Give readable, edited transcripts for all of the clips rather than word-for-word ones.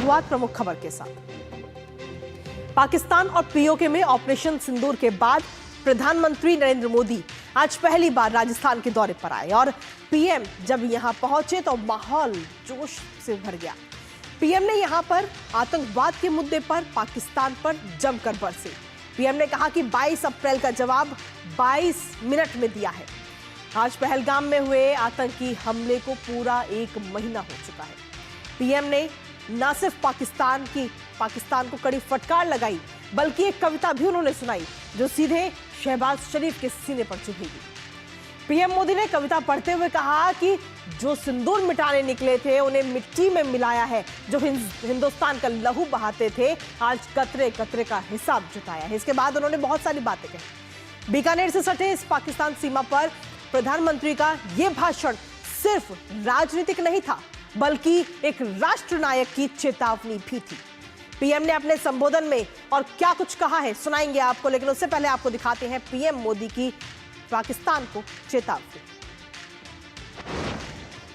शुरुआत प्रमुख खबर के साथ। पाकिस्तान और पीओके में ऑपरेशन सिंदूर के बाद प्रधानमंत्री नरेंद्र मोदी आज पहली बार राजस्थान के दौरे पर आए और पीएम जब यहां पहुंचे तो माहौल जोश से भर गया। पीएम ने यहां पर आतंकवाद के मुद्दे पर पाकिस्तान पर जमकर बरसे। पीएम ने कहा कि 22 अप्रैल का जवाब 22 मिनट में दिया है। आज पहलगाम में हुए आतंकी हमले को पूरा 1 महीना हो चुका है। पीएम ने न सिर्फ पाकिस्तान को कड़ी फटकार लगाई, बल्कि एक कविता भी उन्होंने सुनाई जो सीधे शहबाज शरीफ के सीने पर चुभेगी। पीएम मोदी ने कविता पढ़ते हुए कहा कि जो सिंदूर मिटाने निकले थे उन्हें मिट्टी में मिलाया है। जो हिंदुस्तान का लहू बहाते थे आज कतरे कतरे का हिसाब जुटाया है। इसके बाद उन्होंने बहुत सारी बातें कही। बीकानेर से सटे इस पाकिस्तान सीमा पर प्रधानमंत्री का यह भाषण सिर्फ राजनीतिक नहीं था, बल्कि एक राष्ट्र नायक की चेतावनी भी थी। पीएम ने अपने संबोधन में और क्या कुछ कहा है सुनाएंगे आपको, लेकिन उससे पहले आपको दिखाते हैं पीएम मोदी की पाकिस्तान को चेतावनी।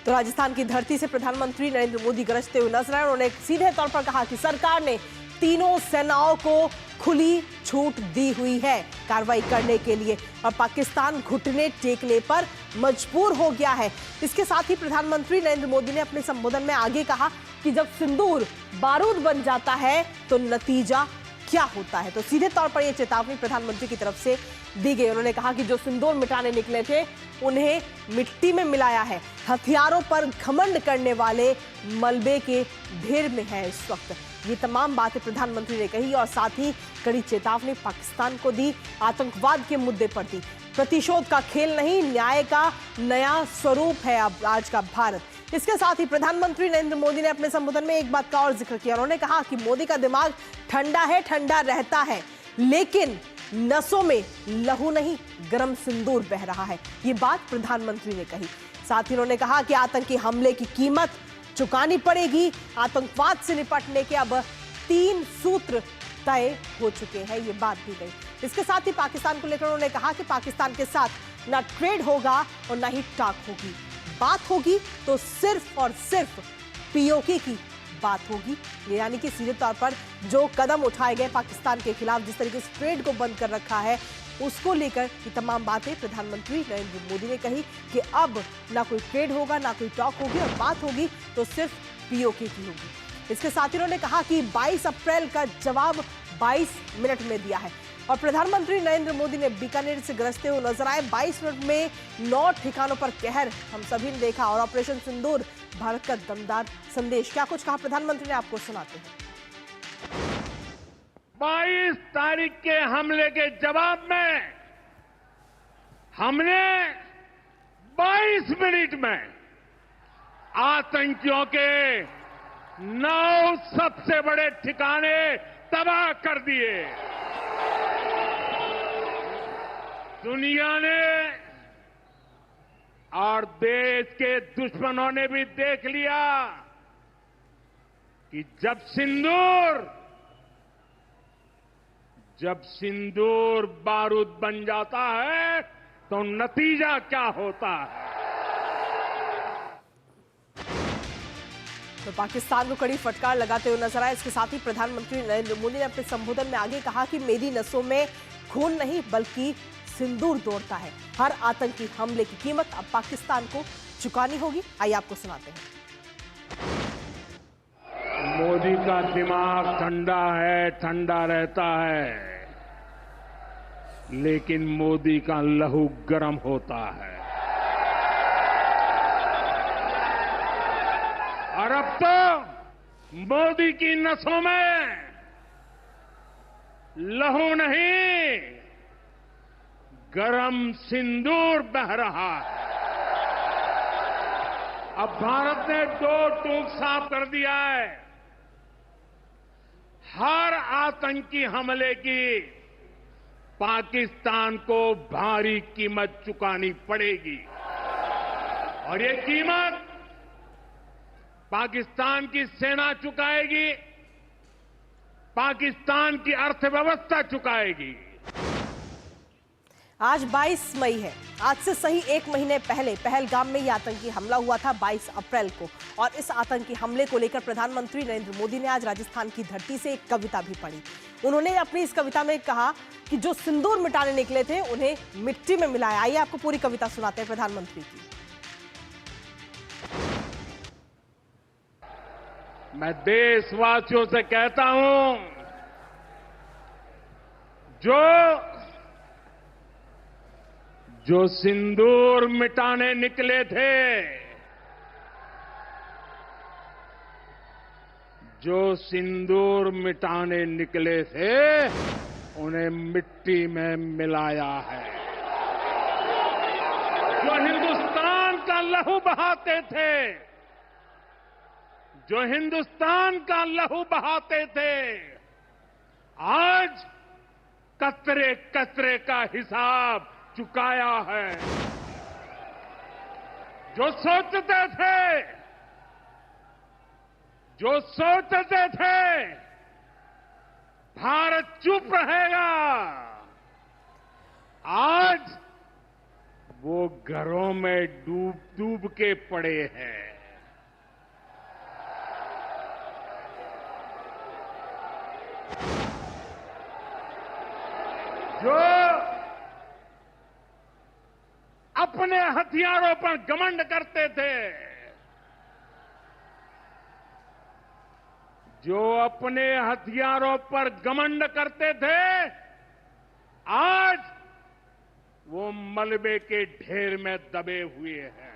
तो राजस्थान की धरती से प्रधानमंत्री नरेंद्र मोदी गरजते हुए नजर आए। उन्होंने सीधे तौर पर कहा कि सरकार ने तीनों सेनाओं को खुली छूट दी हुई है कार्रवाई करने के लिए और पाकिस्तान घुटने टेकने पर मजबूर हो गया है। इसके साथ ही प्रधानमंत्री नरेंद्र मोदी ने अपने संबोधन में आगे कहा कि जब सिंदूर बारूद बन जाता है तो नतीजा क्या होता है। तो सीधे तौर पर यह चेतावनी प्रधानमंत्री की तरफ से दी गई। उन्होंने कहा कि जो सिंदूर मिटाने निकले थे उन्हें मिट्टी में मिलाया है। हथियारों पर घमंड करने वाले मलबे के ढेर में है इस वक्त। ये तमाम बातें प्रधानमंत्री ने कही और साथ ही कड़ी चेतावनी पाकिस्तान को दी, आतंकवाद के मुद्दे पर दी। प्रतिशोध का खेल नहीं, न्याय का नया स्वरूप है अब आज का भारत। इसके साथ ही प्रधानमंत्री नरेंद्र मोदी ने अपने संबोधन में एक बात का और जिक्र किया। उन्होंने कहा कि मोदी का दिमाग ठंडा है, ठंडा रहता है, लेकिन नसों में लहू नहीं गरम सिंदूर बह रहा है। ये बात प्रधानमंत्री ने कही। साथ ही उन्होंने कहा कि आतंकी हमले की कीमत चुकानी पड़ेगी। आतंकवाद से निपटने के अब 3 सूत्र तय हो चुके हैं, ये बात भी गई। इसके साथ ही पाकिस्तान को लेकर उन्होंने कहा कि पाकिस्तान के साथ ना ट्रेड होगा और ना ही टाक होगी। बात होगी तो सिर्फ और सिर्फ पीओके की बात होगी। यानी कि सीधे तौर पर जो कदम उठाए गए पाकिस्तान के खिलाफ, जिस तरीके से ट्रेड को बंद कर रखा है, उसको लेकर ये तमाम बातें प्रधानमंत्री नरेंद्र मोदी ने कही कि अब ना कोई ट्रेड होगा, ना कोई टॉक होगी और बात होगी तो सिर्फ पीओके की होगी। इसके साथ ही उन्होंने कहा कि 22 अप्रैल का जवाब 22 मिनट में दिया है और प्रधानमंत्री नरेंद्र मोदी ने बीकानेर से गरजते हुए नजर आए। 22 मिनट में 9 ठिकानों पर कहर हम सभी ने देखा और ऑपरेशन सिंदूर भारत का दमदार संदेश। क्या कुछ कहा प्रधानमंत्री ने, आपको सुनाते हैं। 22 तारीख के हमले के जवाब में हमने 22 मिनट में आतंकियों के 9 सबसे बड़े ठिकाने तबाह कर दिए। दुनिया ने और देश के दुश्मनों ने भी देख लिया कि जब सिंदूर बारूद बन जाता है तो नतीजा क्या होता है। तो पाकिस्तान को कड़ी फटकार लगाते हुए नजर आए। इसके साथ ही प्रधानमंत्री नरेंद्र मोदी ने अपने संबोधन में आगे कहा कि मेरी नसों में खून नहीं बल्कि सिंदूर दौड़ता है। हर आतंकी हमले की कीमत अब पाकिस्तान को चुकानी होगी। आइए आपको सुनाते हैं। मोदी का दिमाग ठंडा है, ठंडा रहता है, लेकिन मोदी का लहू गर्म होता है। और अब तो मोदी की नसों में लहू नहीं गरम सिंदूर बह रहा है। अब भारत ने 2 टूक साफ कर दिया है। हर आतंकी हमले की पाकिस्तान को भारी कीमत चुकानी पड़ेगी और ये कीमत पाकिस्तान की सेना चुकाएगी, पाकिस्तान की अर्थव्यवस्था चुकाएगी। आज 22 मई है। आज से सही एक महीने पहले पहलगाम में यह आतंकी हमला हुआ था 22 अप्रैल को। और इस आतंकी हमले को लेकर प्रधानमंत्री नरेंद्र मोदी ने आज राजस्थान की धरती से एक कविता भी पढ़ी। उन्होंने अपनी इस कविता में कहा कि जो सिंदूर मिटाने निकले थे उन्हें मिट्टी में मिलाया। आइए आपको पूरी कविता सुनाते हैं प्रधानमंत्री की। मैं देशवासियों से कहता हूं, जो सिंदूर मिटाने निकले थे, जो सिंदूर मिटाने निकले थे, उन्हें मिट्टी में मिलाया है। जो हिंदुस्तान का लहू बहाते थे, जो हिंदुस्तान का लहू बहाते थे, आज कतरे कतरे का हिसाब चुकाया है। जो सोचते थे भारत चुप रहेगा, आज वो घरों में डूब डूब के पड़े हैं। जो अपने हथियारों पर घमंड करते थे, जो अपने हथियारों पर घमंड करते थे, आज वो मलबे के ढेर में दबे हुए हैं।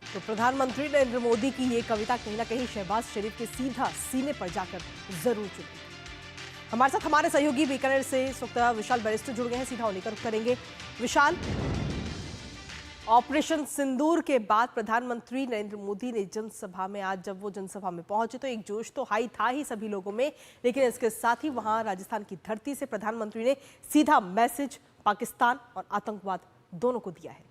तो प्रधानमंत्री नरेंद्र मोदी की ये कविता कहीं ना कहीं शहबाज शरीफ के सीधा सीने पर जाकर जरूर चुभी। हमारे साथ हमारे सहयोगी बीकानेर से इस वक्त विशाल बैरिस्टर जुड़ गए हैं, सीधा उन्हीं का रुख करेंगे। विशाल, ऑपरेशन सिंदूर के बाद प्रधानमंत्री नरेंद्र मोदी ने जनसभा में, आज जब वो जनसभा में पहुंचे तो एक जोश तो हाई था ही सभी लोगों में, लेकिन इसके साथ ही वहां राजस्थान की धरती से प्रधानमंत्री ने सीधा मैसेज पाकिस्तान और आतंकवाद दोनों को दिया है।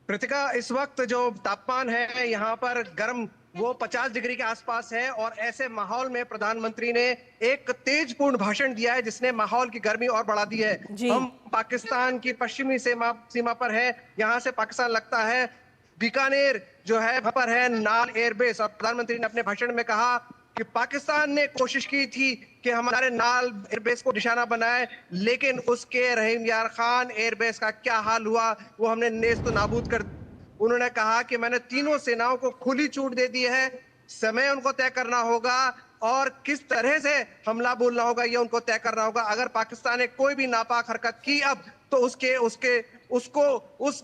कृतिका, इस वक्त जो तापमान है यहाँ पर गर्म वो 50 डिग्री के आसपास है और ऐसे माहौल में प्रधानमंत्री ने एक तेजपूर्ण भाषण दिया है जिसने माहौल की गर्मी और बढ़ा दी है। हम पाकिस्तान की पश्चिमी सीमा पर है, यहाँ से पाकिस्तान लगता है। बीकानेर जो है वहां पर है नाल एयरबेस और प्रधानमंत्री ने अपने भाषण में कहा कि पाकिस्तान ने कोशिश की थी कि हमारे नाल एयरबेस को निशाना बनाए, लेकिन उसके रहीम यार खान एयरबेस का क्या हाल हुआ वो हमने नेस्त नाबूद कर। उन्होंने कहा कि मैंने तीनों सेनाओं को खुली छूट दे दी है, समय उनको तय करना होगा और किस तरह से हमला बोलना होगा ये उनको तय करना होगा। अगर पाकिस्तान ने कोई भी नापाक हरकत की अब तो उसको उस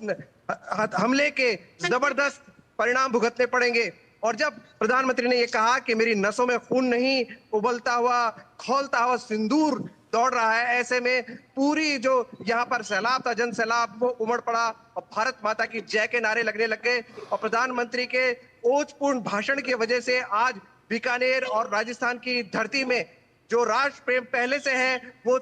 हमले के जबरदस्त परिणाम भुगतने पड़ेंगे। और जब प्रधानमंत्री ने यह कहा कि मेरी नसों में खून नहीं, उबलता हुआ खौलता हुआ सिंदूर दौड़ रहा है, ऐसे में पूरी जो यहाँ पर सैलाब था, जन सैलाब, वो उमड़ पड़ा और भारत माता की जय के नारे लगने लग गए। और प्रधानमंत्री के ओजपूर्ण भाषण की वजह से आज बीकानेर और राजस्थान की धरती में जो राष्ट्र प्रेम पहले से है वो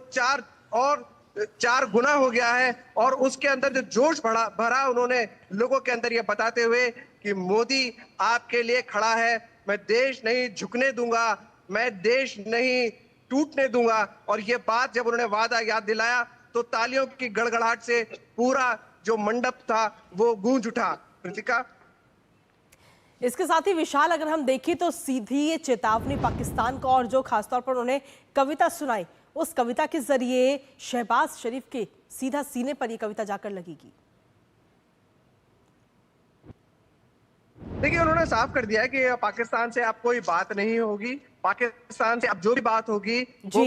चार गुना हो गया है। और उसके अंदर जो जोश भरा उन्होंने लोगों के अंदर ये बताते हुए कि मोदी आपके लिए खड़ा है, मैं देश नहीं झुकने दूंगा, मैं देश नहीं टूटने दूंगा। और ये बात जब उन्होंने वादा याद दिलाया तो तालियों की गड़गड़ाहट से पूरा जो मंडप था वो गूंज उठा। कृतिका, इसके साथ ही विशाल, अगर हम देखें तो सीधी ये चेतावनी पाकिस्तान को, और जो खासतौर पर उन्होंने कविता सुनाई, उस कविता के जरिए शहबाज शरीफ के सीधा सीने पर यह कविता जाकर लगेगी। देखिए, उन्होंने साफ कर दिया है कि पाकिस्तान से अब कोई बात नहीं होगी, पाकिस्तान से अब जो भी बात होगी वो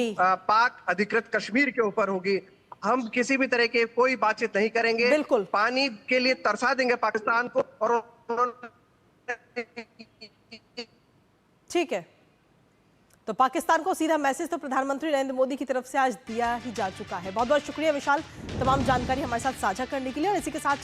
पाक अधिकृत कश्मीर के ऊपर होगी। हम किसी भी तरह के कोई बातचीत नहीं करेंगे, बिल्कुल पानी के लिए तरसा देंगे पाकिस्तान को। और ठीक है, तो पाकिस्तान को सीधा मैसेज तो प्रधानमंत्री नरेंद्र मोदी की तरफ से आज दिया ही जा चुका है। बहुत बहुत शुक्रिया विशाल, तमाम जानकारी हमारे साथ साझा करने के लिए। और इसी के साथ